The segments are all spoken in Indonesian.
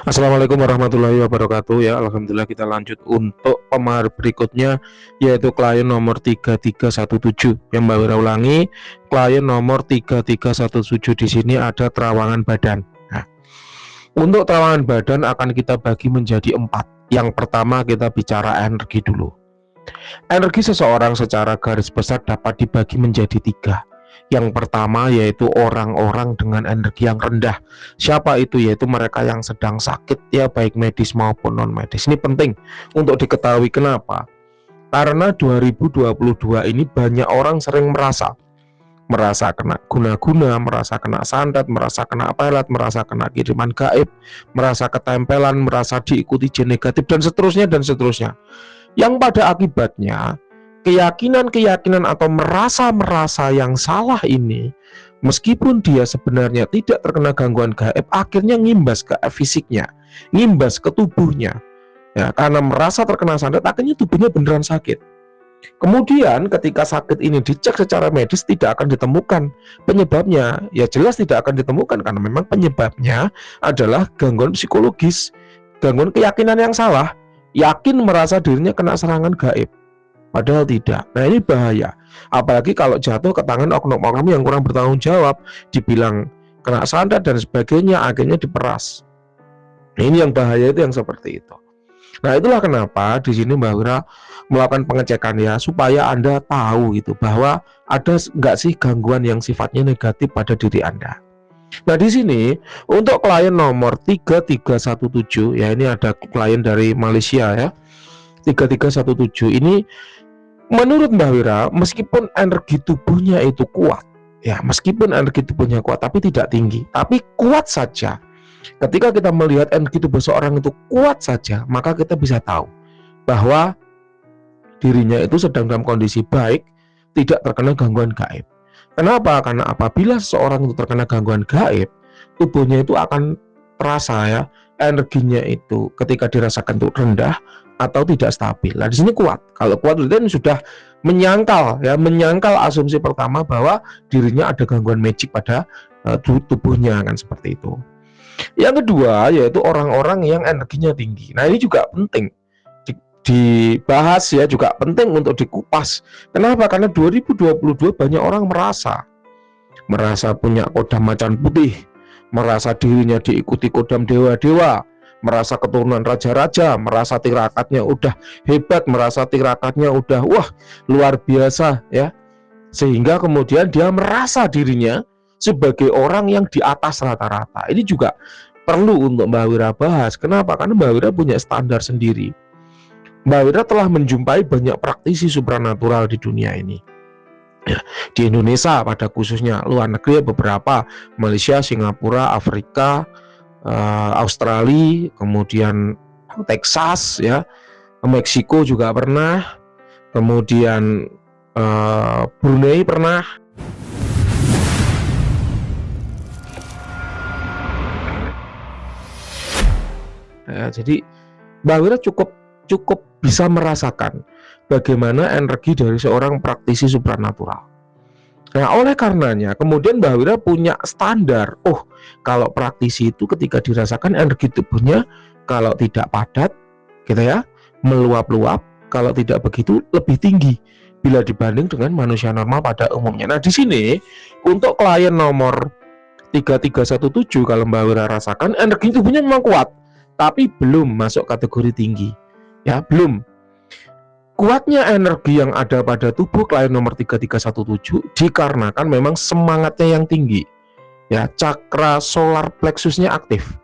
Assalamualaikum warahmatullahi wabarakatuh ya. Alhamdulillah kita lanjut untuk pemahar berikutnya, yaitu klien nomor 3317 yang Mbak Wira ulangi. Klien nomor 3317 di sini ada terawangan badan. Nah, untuk terawangan badan akan kita bagi menjadi 4. Yang pertama kita bicara energi dulu. Energi seseorang secara garis besar dapat dibagi menjadi 3. Yang pertama yaitu orang-orang dengan energi yang rendah. Siapa itu? Yaitu mereka yang sedang sakit ya, baik medis maupun non medis. Ini penting untuk diketahui. Kenapa? Karena 2022 ini banyak orang sering merasa kena guna-guna, merasa kena santet, merasa kena pelet, merasa kena kiriman gaib, merasa ketempelan, merasa diikuti jin negatif, dan seterusnya dan seterusnya. Yang pada akibatnya keyakinan-keyakinan atau merasa yang salah ini, meskipun dia sebenarnya tidak terkena gangguan gaib, akhirnya ngimbas ke fisiknya, ngimbas ke tubuhnya. Ya, karena merasa terkena santet, akhirnya tubuhnya beneran sakit. Kemudian ketika sakit ini dicek secara medis, tidak akan ditemukan penyebabnya. Ya jelas tidak akan ditemukan, karena memang penyebabnya adalah gangguan psikologis, gangguan keyakinan yang salah, yakin merasa dirinya kena serangan gaib. Padahal tidak. Nah ini bahaya. Apalagi kalau jatuh ke tangan oknum-oknum yang kurang bertanggung jawab, dibilang kena santet dan sebagainya, akhirnya diperas. Nah, ini yang bahaya, itu yang seperti itu. Nah itulah kenapa di sini Mbak Wira melakukan pengecekan ya, supaya Anda tahu gitu bahwa ada nggak sih gangguan yang sifatnya negatif pada diri Anda. Nah di sini untuk klien nomor 3317 ya, ini ada klien dari Malaysia ya, 3317 ini. Menurut Mbak Wira, meskipun energi tubuhnya itu kuat, ya meskipun energi tubuhnya kuat tapi tidak tinggi, tapi kuat saja. Ketika kita melihat energi tubuh seorang itu kuat saja, maka kita bisa tahu bahwa dirinya itu sedang dalam kondisi baik, tidak terkena gangguan gaib. Kenapa? Karena apabila seseorang itu terkena gangguan gaib, tubuhnya itu akan terasa ya, energinya itu ketika dirasakan itu rendah atau tidak stabil. Nah di sini kuat. Kalau kuat itu sudah menyangkal ya, menyangkal asumsi pertama bahwa dirinya ada gangguan magic pada tubuhnya, kan seperti itu. Yang kedua yaitu orang-orang yang energinya tinggi. Nah ini juga penting dibahas ya, juga penting untuk dikupas. Kenapa? Karena 2022 banyak orang merasa punya kodam macan putih, merasa dirinya diikuti kodam dewa-dewa, merasa keturunan raja-raja, merasa tirakatnya udah hebat, merasa tirakatnya udah wah luar biasa ya, sehingga kemudian dia merasa dirinya sebagai orang yang di atas rata-rata. Ini juga perlu untuk Mbak Wira bahas. Kenapa? Karena Mbak Wira punya standar sendiri. Mbak Wira telah menjumpai banyak praktisi supranatural di dunia ini ya, di Indonesia pada khususnya, luar negeri beberapa, Malaysia, Singapura, Afrika, Australia, kemudian Texas ya, Meksiko juga pernah, kemudian Brunei pernah. Ya, jadi Mbak Wira cukup bisa merasakan bagaimana energi dari seorang praktisi supranatural. Nah, oleh karenanya, kemudian Mbak Wira punya standar. Oh, kalau praktisi itu ketika dirasakan energi tubuhnya, kalau tidak padat, gitu ya, meluap-luap, kalau tidak begitu lebih tinggi bila dibanding dengan manusia normal pada umumnya. Nah, di sini untuk klien nomor 3317, kalau Mbak Wira rasakan energi tubuhnya memang kuat, tapi belum masuk kategori tinggi. Ya, belum. Kuatnya energi yang ada pada tubuh klien nomor 3317 dikarenakan memang semangatnya yang tinggi. Ya, cakra solar plexusnya aktif,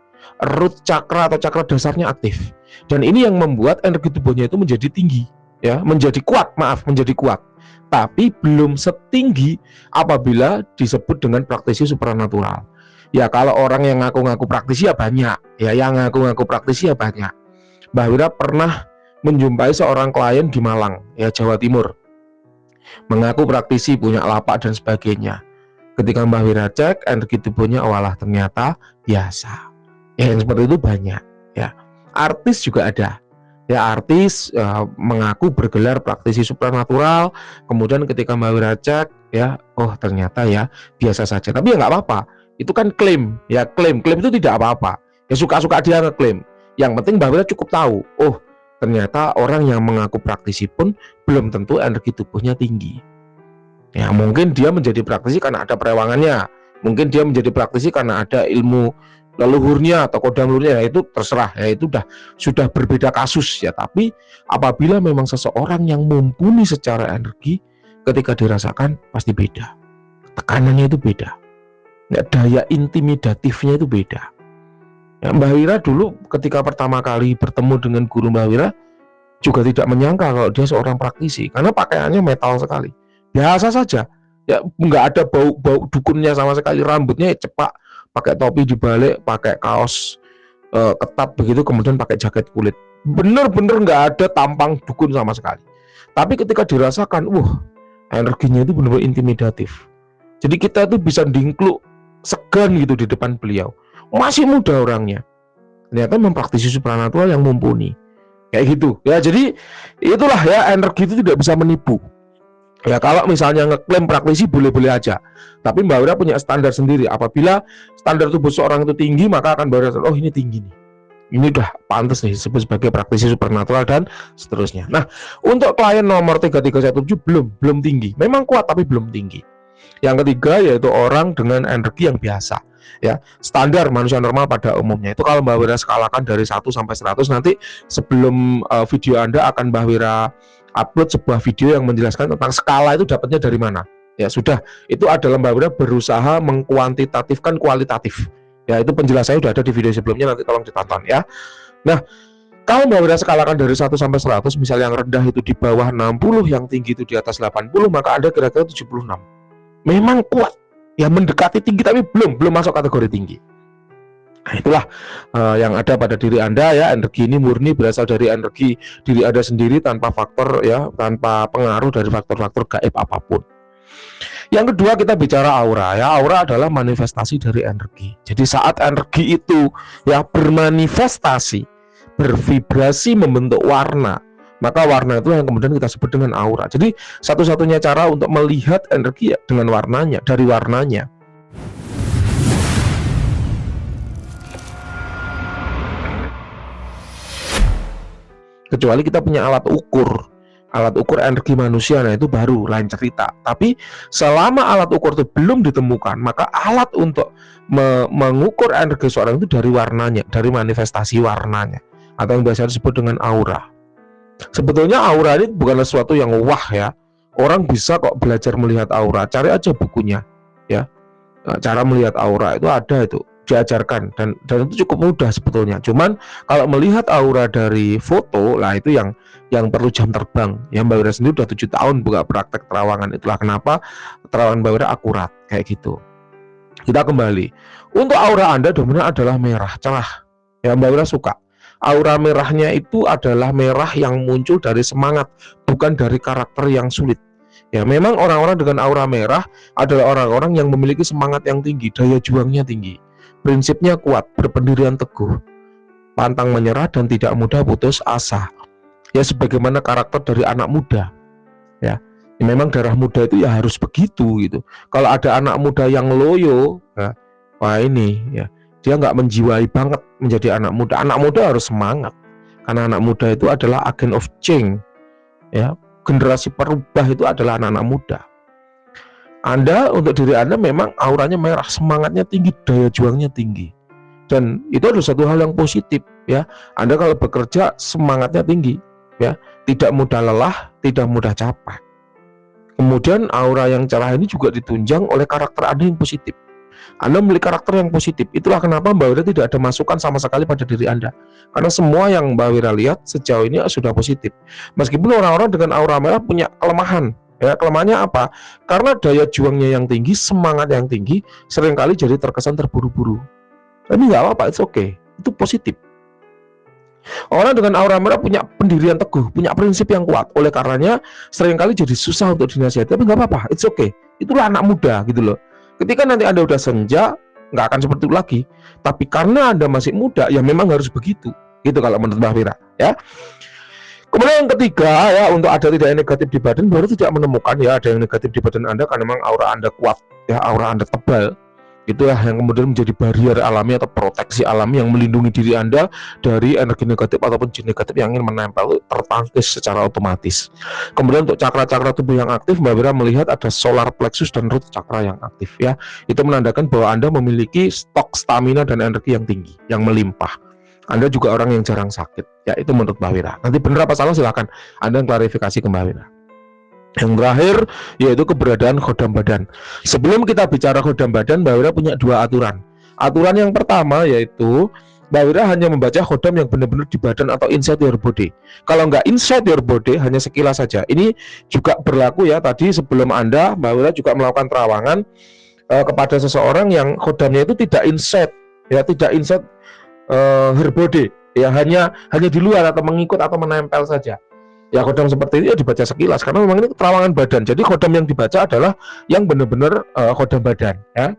root chakra atau cakra dasarnya aktif. Dan ini yang membuat energi tubuhnya itu menjadi tinggi, ya, menjadi kuat, menjadi kuat. Tapi belum setinggi apabila disebut dengan praktisi supranatural. Ya, kalau orang yang ngaku-ngaku praktisi ya banyak, ya, yang ngaku-ngaku praktisi ya banyak. Mbak Wira pernah menjumpai seorang klien di Malang, ya, Jawa Timur, mengaku praktisi, punya lapak dan sebagainya. Ketika Mbak Wira cek energi tubuhnya, walah ternyata biasa. Ya, yang seperti itu banyak. Ya, artis juga ada. Ya, artis mengaku bergelar praktisi supranatural, kemudian ketika Mbak Wira cek, ya, oh ternyata ya biasa saja. Tapi ya nggak apa-apa. Itu kan klaim, ya, klaim itu tidak apa-apa. Ya suka-suka dia ngeklaim. Yang penting Mbak Wira cukup tahu, oh ternyata orang yang mengaku praktisi pun belum tentu energi tubuhnya tinggi. Ya mungkin dia menjadi praktisi karena ada perewangannya, mungkin dia menjadi praktisi karena ada ilmu leluhurnya atau kodam leluhurnya, ya itu terserah, ya itu sudah berbeda kasus ya. Tapi apabila memang seseorang yang mumpuni secara energi, ketika dirasakan pasti beda, tekanannya itu beda, ya, daya intimidatifnya itu beda. Ya, Mbak Wira dulu ketika pertama kali bertemu dengan guru Mbak Wira juga tidak menyangka kalau dia seorang praktisi, karena pakaiannya metal sekali, biasa saja, ya nggak ada bau dukunnya sama sekali, rambutnya cepak, pakai topi dibalik, pakai kaos ketat begitu, kemudian pakai jaket kulit, bener-bener nggak ada tampang dukun sama sekali. Tapi ketika dirasakan, energinya itu benar-benar intimidatif. Jadi kita tuh bisa dingkluk, segan gitu di depan beliau. Masih muda orangnya, ternyata mempraktisi supranatural yang mumpuni. Kayak gitu. Ya jadi itulah ya, energi itu tidak bisa menipu. Ya kalau misalnya ngeklaim praktisi boleh-boleh aja. Tapi Mbak Wira punya standar sendiri. Apabila standar tubuh seorang itu tinggi, maka akan Mbak Wira, oh ini tinggi nih, ini udah pantas nih disebut sebagai praktisi supernatural dan seterusnya. Nah, untuk klien nomor 3317 belum tinggi. Memang kuat tapi belum tinggi. Yang ketiga yaitu orang dengan energi yang biasa. Ya, standar manusia normal pada umumnya. Itu kalau Mbak Wira skalakan dari 1 sampai 100, nanti sebelum video Anda akan Mbak Wira upload sebuah video yang menjelaskan tentang skala itu dapatnya dari mana. Ya sudah, itu adalah Mbak Wira berusaha mengkuantitatifkan kualitatif. Ya, itu penjelasannya sudah ada di video sebelumnya, nanti tolong ditonton ya. Nah, kalau Mbak Wira skalakan dari 1 sampai 100, misal yang rendah itu di bawah 60, yang tinggi itu di atas 80, maka Anda kira-kira 76. Memang kuat, ya mendekati tinggi tapi belum masuk kategori tinggi. Nah, itulah yang ada pada diri Anda ya. Energi ini murni berasal dari energi diri Anda sendiri, tanpa faktor ya, tanpa pengaruh dari faktor-faktor gaib apapun. Yang kedua, kita bicara aura ya. Aura adalah manifestasi dari energi. Jadi saat energi itu ya bermanifestasi, bervibrasi, membentuk warna, maka warna itu yang kemudian kita sebut dengan aura. Jadi satu-satunya cara untuk melihat energi ya dengan warnanya, dari warnanya. Kecuali kita punya alat ukur energi manusia, nah itu baru lain cerita. Tapi selama alat ukur itu belum ditemukan, maka alat untuk mengukur energi seorang itu dari warnanya, dari manifestasi warnanya, atau yang biasa disebut dengan aura. Sebetulnya aura ini bukanlah sesuatu yang wah ya. Orang bisa kok belajar melihat aura, cari aja bukunya ya. Cara melihat aura itu ada, itu diajarkan, dan itu cukup mudah sebetulnya. Cuman kalau melihat aura dari foto lah, itu yang perlu jam terbang. Yang Mbak Wira sendiri udah 7 tahun buka praktek terawangan, itulah kenapa terawangan Mbak Wira akurat kayak gitu. Kita kembali, untuk aura Anda dominan adalah merah cerah ya. Mbak Wira suka aura merahnya, itu adalah merah yang muncul dari semangat, bukan dari karakter yang sulit. Ya, memang orang-orang dengan aura merah adalah orang-orang yang memiliki semangat yang tinggi, daya juangnya tinggi, prinsipnya kuat, berpendirian teguh, pantang menyerah, dan tidak mudah putus asa. Ya, sebagaimana karakter dari anak muda. Ya, memang darah muda itu ya harus begitu gitu. Kalau ada anak muda yang loyo, ya, wah ini ya, dia nggak menjiwai banget menjadi anak muda. Anak muda harus semangat, karena anak muda itu adalah agent of change. Ya, generasi perubah itu adalah anak-anak muda. Anda, untuk diri Anda memang auranya merah, semangatnya tinggi, daya juangnya tinggi, dan itu adalah satu hal yang positif ya. Anda kalau bekerja semangatnya tinggi ya, tidak mudah lelah, tidak mudah capek. Kemudian aura yang cerah ini juga ditunjang oleh karakter Anda yang positif. Anda memiliki karakter yang positif. Itulah kenapa Mbak Wira tidak ada masukan sama sekali pada diri Anda, karena semua yang Mbak Wira lihat sejauh ini sudah positif. Meskipun orang-orang dengan aura merah punya kelemahan. Ya, kelemahannya apa? Karena daya juangnya yang tinggi, semangat yang tinggi, seringkali jadi terkesan terburu-buru. Tapi nggak apa-apa, it's okay. Itu positif. Orang dengan aura merah punya pendirian teguh, punya prinsip yang kuat. Oleh karenanya seringkali jadi susah untuk dinasihati. Tapi nggak apa-apa, it's okay. Itulah anak muda gitu loh. Ketika nanti Anda udah senja, nggak akan seperti itu lagi. Tapi karena Anda masih muda, ya memang harus begitu. Gitu kalau menurut Mbak Wira ya. Kemudian yang ketiga ya, untuk ada tidak yang negatif di badan, baru tidak menemukan ya ada yang negatif di badan Anda, karena memang aura Anda kuat ya, aura Anda tebal. Itulah yang kemudian menjadi barrier alami atau proteksi alami yang melindungi diri Anda dari energi negatif ataupun jin negatif yang ingin menempel, tertangkis secara otomatis. Kemudian untuk cakra-cakra tubuh yang aktif, Mbak Wira melihat ada solar plexus dan root cakra yang aktif ya. Itu menandakan bahwa Anda memiliki stok stamina dan energi yang tinggi, yang melimpah. Anda juga orang yang jarang sakit. Ya, itu menurut Mbak Wira. Nanti benar apa salah silakan Anda klarifikasi ke Mbak Wira. Yang terakhir yaitu keberadaan khodam badan. Sebelum kita bicara khodam badan, Mbak Wira punya dua aturan. Aturan yang pertama yaitu Mbak Wira hanya membaca khodam yang benar-benar di badan atau inside your body. Kalau nggak inside your body, hanya sekilas saja. Ini juga berlaku ya, tadi sebelum Anda, Mbak Wira juga melakukan terawangan kepada seseorang yang khodamnya itu tidak inside, ya tidak inside her body, ya hanya di luar atau mengikut atau menempel saja. Ya khodam seperti ini ya dibaca sekilas karena memang ini terawangan badan. Jadi khodam yang dibaca adalah yang benar-benar khodam badan ya.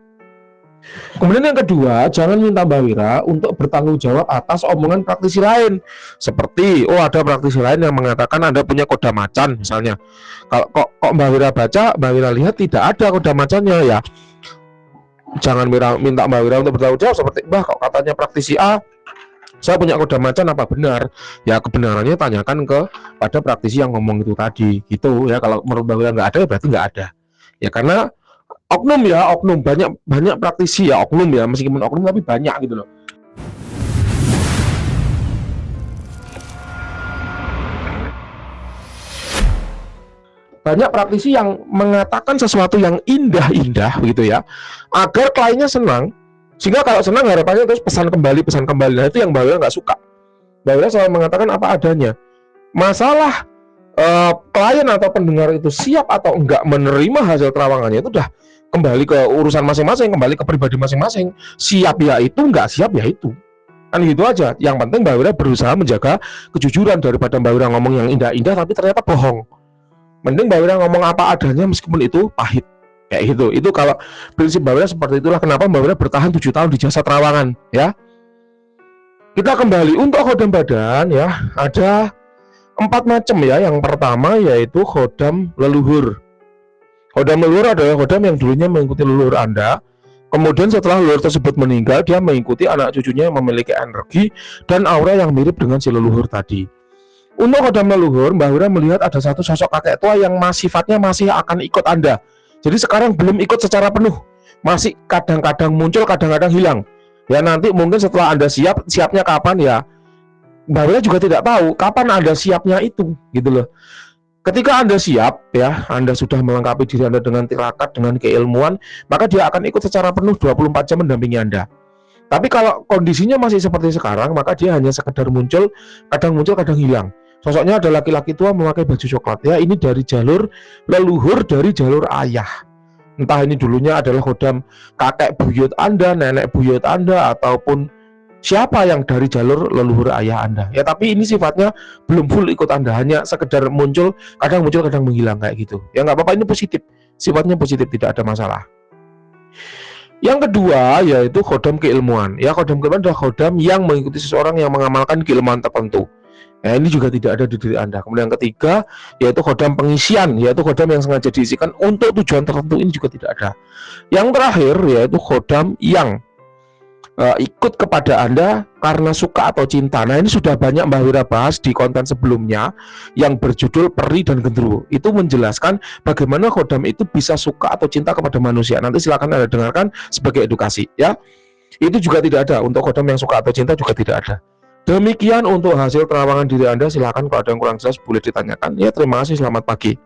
Kemudian yang kedua, jangan minta Mbak Wira untuk bertanggung jawab atas omongan praktisi lain. Seperti, oh ada praktisi lain yang mengatakan Anda punya khodam macan misalnya. Kalau kok Mbak Wira baca, Mbak Wira lihat tidak ada khodam macannya ya. Jangan minta Mbak Wira untuk bertanggung jawab seperti, Mbah kok katanya praktisi A saya punya khodam macan, apa benar? Ya kebenarannya tanyakan pada praktisi yang ngomong itu tadi gitu ya. Kalau menurut Mbak Wira nggak ada ya berarti nggak ada ya, karena oknum ya, oknum banyak praktisi ya, oknum ya, meskipun oknum tapi banyak gitu loh. Banyak praktisi yang mengatakan sesuatu yang indah-indah gitu ya, agar kliennya senang. Sehingga kalau senang harapannya terus pesan kembali. Nah itu yang Mbak Wira nggak suka. Mbak Wira selalu mengatakan apa adanya. Masalah klien atau pendengar itu siap atau enggak menerima hasil terawangannya itu udah kembali ke urusan masing-masing, kembali ke pribadi masing-masing. Siap ya itu, enggak siap ya itu. Kan gitu aja. Yang penting Mbak Wira berusaha menjaga kejujuran daripada Mbak Wira ngomong yang indah-indah tapi ternyata bohong. Mending Mbak Wira ngomong apa adanya meskipun itu pahit. Kayak gitu. Itu kalau prinsip Mbak Wira seperti itulah kenapa Mbak Wira bertahan 7 tahun di jasa terawangan ya. Kita kembali untuk khodam badan ya, ada 4 macam ya. Yang pertama yaitu khodam leluhur. Khodam leluhur adalah khodam yang dulunya mengikuti leluhur Anda. Kemudian setelah leluhur tersebut meninggal, dia mengikuti anak cucunya yang memiliki energi dan aura yang mirip dengan si leluhur tadi. Untuk khodam leluhur, Mbak Wira melihat ada satu sosok kakek tua yang sifatnya masih akan ikut Anda. Jadi sekarang belum ikut secara penuh, masih kadang-kadang muncul, kadang-kadang hilang. Ya nanti mungkin setelah Anda siapnya kapan ya, Mbak Wira juga tidak tahu kapan Anda siapnya itu, gitu loh. Ketika Anda siap, ya Anda sudah melengkapi diri Anda dengan tirakat, dengan keilmuan, maka dia akan ikut secara penuh 24 jam mendampingi Anda. Tapi kalau kondisinya masih seperti sekarang, maka dia hanya sekedar muncul, kadang hilang. Sosoknya ada laki-laki tua memakai baju coklat ya, ini dari jalur leluhur, dari jalur ayah. Entah ini dulunya adalah khodam kakek buyut Anda, nenek buyut Anda, ataupun siapa yang dari jalur leluhur ayah Anda. Ya tapi ini sifatnya belum full ikut Anda, hanya sekedar muncul, kadang menghilang kayak gitu. Ya nggak apa-apa, ini positif, sifatnya positif, tidak ada masalah. Yang kedua yaitu khodam keilmuan. Ya khodam keilmuan adalah khodam yang mengikuti seseorang yang mengamalkan keilmuan tertentu. Nah, ini juga tidak ada di diri Anda. Kemudian yang ketiga yaitu khodam pengisian, yaitu khodam yang sengaja diisikan untuk tujuan tertentu, ini juga tidak ada. Yang terakhir yaitu khodam yang ikut kepada Anda karena suka atau cinta. Nah ini sudah banyak Mbak Wira bahas di konten sebelumnya yang berjudul Peri dan Genderuwo. Itu menjelaskan bagaimana khodam itu bisa suka atau cinta kepada manusia. Nanti silakan Anda dengarkan sebagai edukasi ya. Itu juga tidak ada. Untuk khodam yang suka atau cinta juga tidak ada. Demikian untuk hasil terawangan diri Anda. Silakan kalau ada yang kurang jelas boleh ditanyakan. Ya terima kasih, selamat pagi.